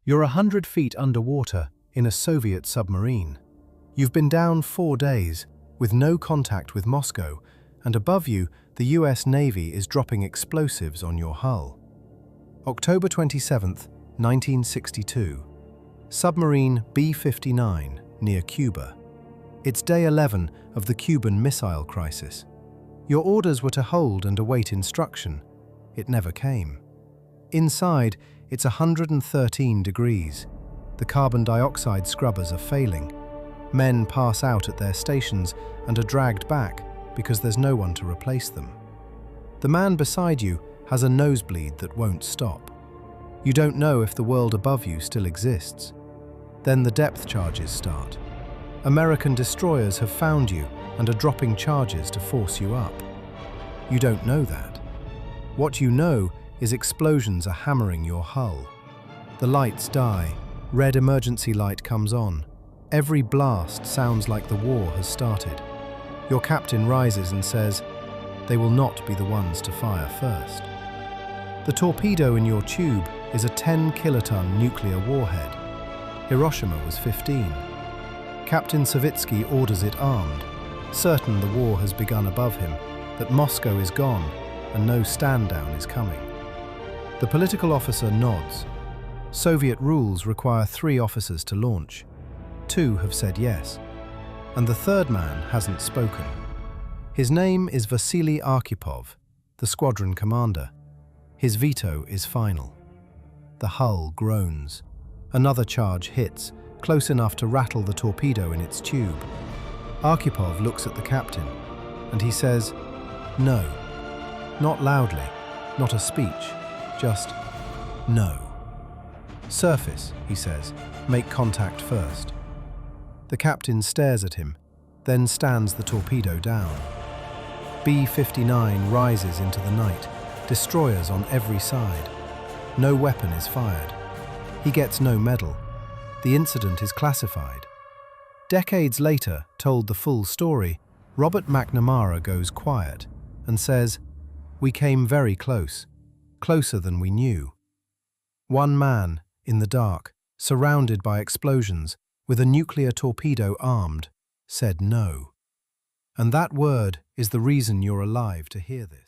You're 100 feet underwater in a Soviet submarine. You've been down 4 days, with no contact with Moscow, and above you, the US Navy is dropping explosives on your hull. October 27, 1962. Submarine B-59 near Cuba. It's day 11 of the Cuban Missile Crisis. Your orders were to hold and await instruction. It never came. Inside, it's 113 degrees. The carbon dioxide scrubbers are failing. Men pass out at their stations and are dragged back because there's no one to replace them. The man beside you has a nosebleed that won't stop. You don't know if the world above you still exists. Then the depth charges start. American destroyers have found you and are dropping charges to force you up. You don't know that. What you know is explosions are hammering your hull. The lights die. Red emergency light comes on. Every blast sounds like the war has started. Your captain rises and says, "They will not be the ones to fire first." The torpedo in your tube is a 10-kiloton nuclear warhead. Hiroshima was 15. Captain Savitsky orders it armed, certain the war has begun above him, that Moscow is gone and no stand-down is coming. The political officer nods. Soviet rules require 3 officers to launch. 2 have said yes, and the third man hasn't spoken. His name is Vasily Arkhipov, the squadron commander. His veto is final. The hull groans. Another charge hits, close enough to rattle the torpedo in its tube. Arkhipov looks at the captain, and he says, "No." Not loudly, not a speech, just no. "Surface," he says. "Make contact first." The captain stares at him, then stands the torpedo down. B-59 rises into the night, destroyers on every side. No weapon is fired. He gets no medal. The incident is classified. Decades later, told the full story, Robert McNamara goes quiet and says, "We came very close, closer than we knew." One man, in the dark, surrounded by explosions, with a nuclear torpedo armed, said no. And that word is the reason you're alive to hear this.